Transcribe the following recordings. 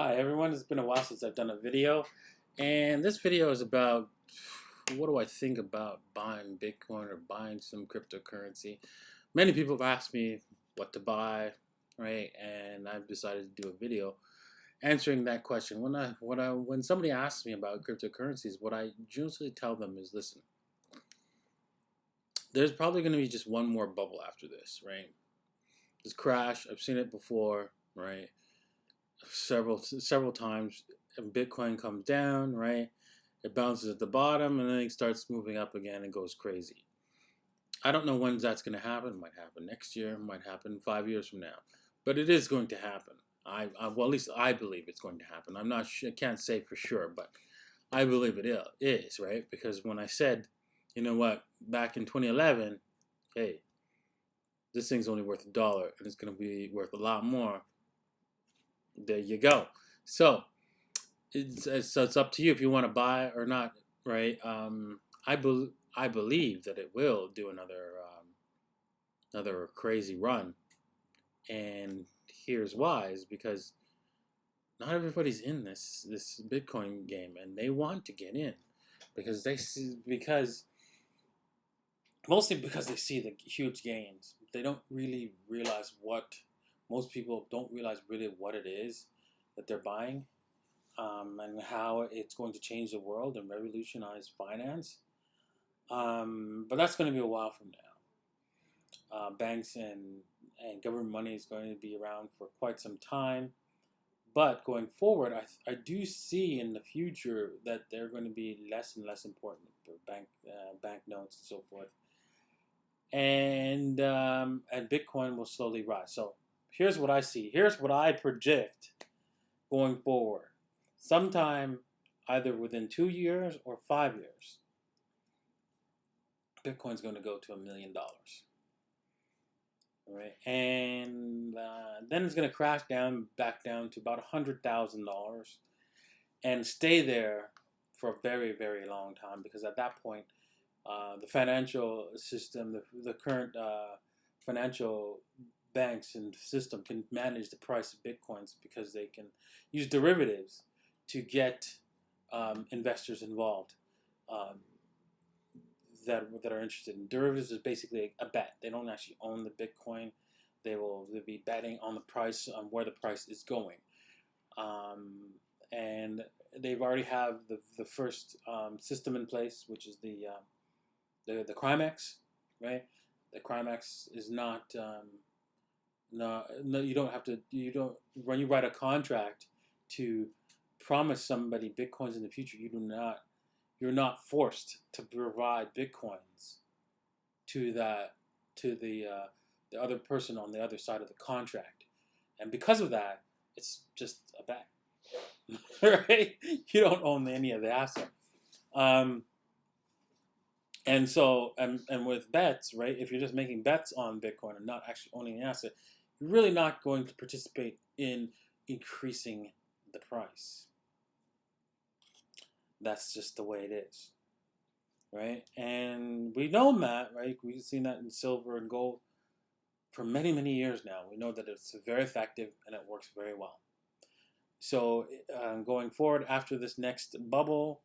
Hi everyone, it's been a while since I've done a video, and this video is about what do I think about buying Bitcoin or buying some cryptocurrency. Many people have asked me what to buy, right? And I've decided to do a video answering that question. When somebody asks me about cryptocurrencies, what I usually tell them is, listen, there's probably going to be just one more bubble after this, right? This crash, I've seen it before, right? Several times. Bitcoin comes down, right? It bounces at the bottom and then it starts moving up again and goes crazy. I don't know when that's going to happen. It might happen next year. It might happen 5 years from now, but it is going to happen. Well, at least I believe it's going to happen. I'm not sure, I can't say for sure, but I believe it is, right? Because when I said, you know what, back in 2011, hey, this thing's only worth $1 and it's going to be worth a lot more. There you go. So it's up to you if you want to buy or not, right? I believe that it will do another crazy run, and here's why: is because not everybody's in this Bitcoin game, and they want to get in because mostly because they see the huge gains. They don't really realize most people don't realize really what it is that they're buying. And how it's going to change the world and revolutionize finance. But that's going to be a while from now. Banks and government money is going to be around for quite some time. But going forward, I do see in the future that they're going to be less and less important for bank notes and so forth. And Bitcoin will slowly rise. So here's what I see. Here's what I predict going forward. Sometime either within 2 years or 5 years, Bitcoin's going to go to $1 million. All right, and then it's going to crash back down to about $100,000 and stay there for a very, very long time, because at that point, the financial system, the current financial banks and system can manage the price of Bitcoins, because they can use derivatives to get investors involved that are interested. In derivatives is basically a bet. They don't actually own the Bitcoin. They'll be betting on the price, on where the price is going, and they've already have the first system in place, which is the Crimex, right? The Crimex is not. No, you don't have to. When you write a contract to promise somebody Bitcoins in the future, you're not forced to provide Bitcoins to the other person on the other side of the contract, and because of that, it's just a bet, right? You don't own any of the asset, and so and with bets, right? If you're just making bets on Bitcoin and not actually owning the asset, you're really not going to participate in increasing the price. That's just the way it is, right? And we know that, right? We've seen that in silver and gold for many, many years now. We know that it's very effective and it works very well. So going forward, after this next bubble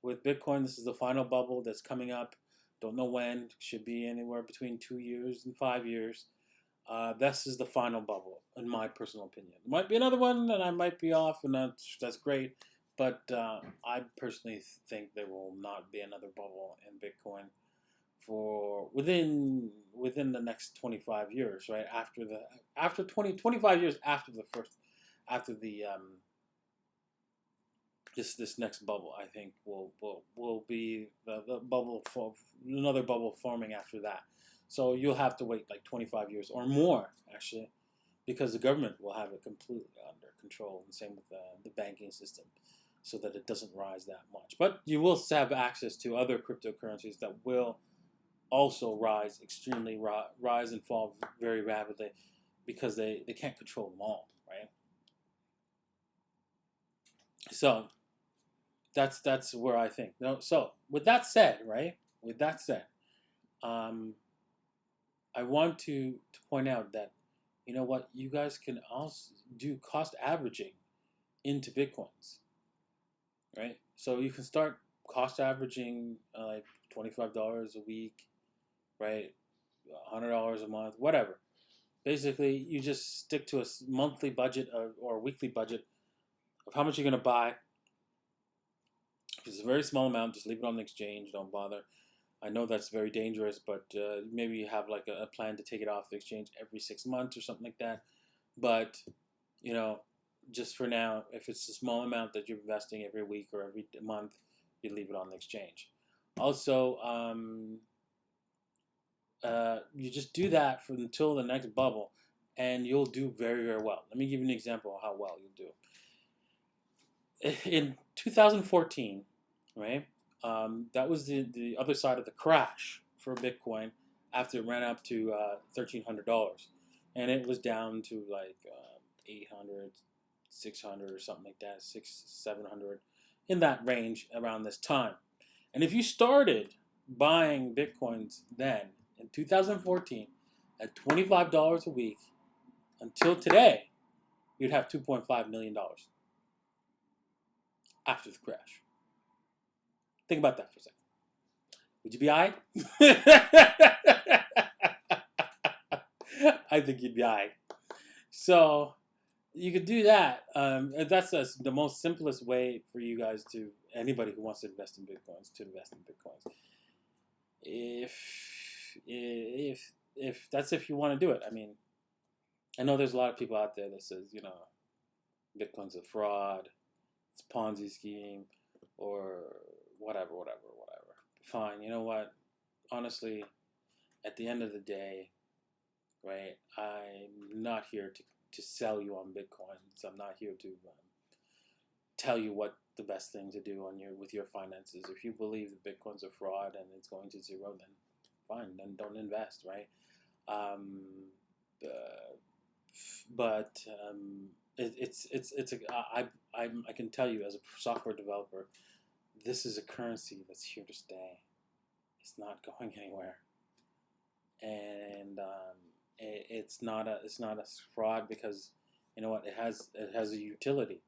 with Bitcoin, this is the final bubble that's coming up. Don't know when. Should be anywhere between 2 years and 5 years. This is the final bubble, in my personal opinion. There might be another one, and I might be off, and that's great. But I personally think there will not be another bubble in Bitcoin for within the next 25 years, right? After 25 years after this next bubble, I think will be the bubble for another bubble forming after that. So you'll have to wait like 25 years or more, actually, because the government will have it completely under control, and same with the banking system, so that it doesn't rise that much. But you will have access to other cryptocurrencies that will also rise and fall very rapidly, because they can't control them all, right? So that's where I think. So with that said, right? With that said, I want to point out that, you know what, you guys can also do cost averaging into Bitcoins, right? So you can start cost averaging like $25 a week, right? $100 a month, whatever. Basically, you just stick to a monthly budget or weekly budget of how much you're going to buy. If it's a very small amount, just leave it on the exchange. Don't bother. I know that's very dangerous, but maybe you have like a plan to take it off the exchange every 6 months or something like that. But, you know, just for now, if it's a small amount that you're investing every week or every month, you leave it on the exchange. Also, you just do that until the next bubble, and you'll do very, very well. Let me give you an example of how well you'll do. In 2014, right, that was the other side of the crash for Bitcoin after it ran up to $1,300. And it was down to like 800, 600 or something like that, 700, in that range around this time. And if you started buying Bitcoins then, in 2014, at $25 a week, until today, you'd have $2.5 million after the crash. Think about that for a second. Would you be all right? I think you'd be all right. So you could do that. That's the most simplest way for you guys to, anybody who wants to invest in Bitcoins, to invest in Bitcoins. If that's if you want to do it. I mean, I know there's a lot of people out there that says, you know, Bitcoin's a fraud, it's a Ponzi scheme, or whatever. Fine, you know what? Honestly, at the end of the day, right, I'm not here to sell you on Bitcoins. I'm not here to tell you what the best thing to do with your finances. If you believe that Bitcoin's a fraud and it's going to zero, then fine, then don't invest, right? I can tell you as a software developer, this is a currency that's here to stay. It's not going anywhere, and it's not a fraud because, you know what, it has a utility.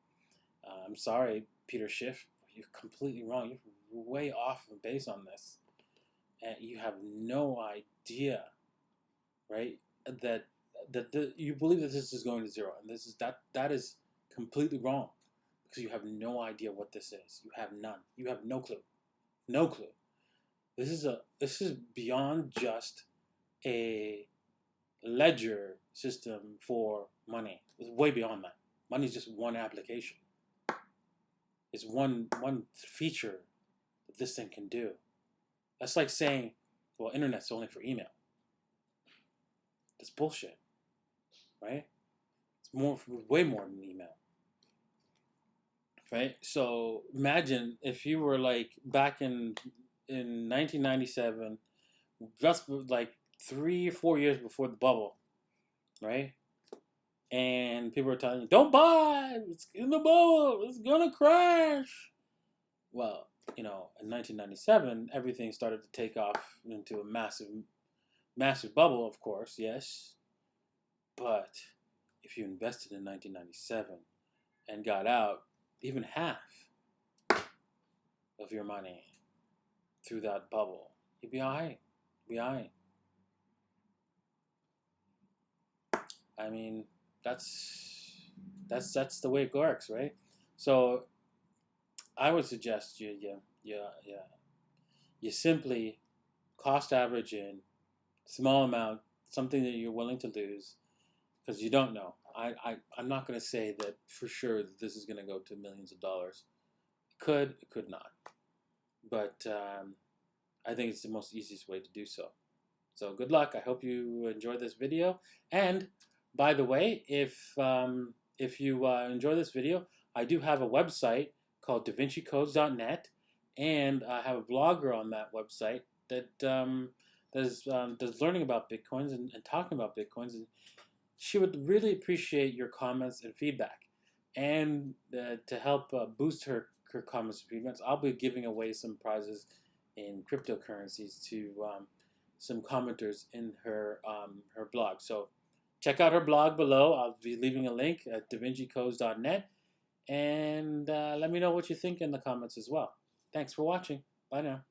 I'm sorry, Peter Schiff, you're completely wrong. You're way off the base on this, and you have no idea, right? That you believe that this is going to zero, and that is completely wrong, because you have no idea what this is. You have none. You have no clue. No clue. This is beyond just a ledger system for money. It's way beyond that. Money is just one application. It's one feature that this thing can do. That's like saying, well, internet's only for email. That's bullshit, right? It's way more than email. Right? So imagine if you were like back in 1997, just like 3 or 4 years before the bubble, right? And people were telling you, don't buy, it's in the bubble, it's gonna crash. Well, you know, in 1997, everything started to take off into a massive bubble, of course, yes. But if you invested in 1997 and got out even half of your money through that bubble, you'd be all right. Be all right. I mean, that's the way it works, right? So I would suggest you simply cost average in small amount, something that you're willing to lose, because you don't know. I'm not going to say that for sure that this is going to go to millions of dollars. It could not. But I think it's the most easiest way to do so. So good luck. I hope you enjoy this video. And by the way, if you enjoy this video, I do have a website called DaVinciCodes.net, and I have a blogger on that website that does learning about Bitcoins and talking about Bitcoins. And she would really appreciate your comments and feedback. And to help boost her comments and feedbacks, I'll be giving away some prizes in cryptocurrencies to some commenters in her blog. So check out her blog below. I'll be leaving a link at DaVinciCodes.net. And let me know what you think in the comments as well. Thanks for watching. Bye now.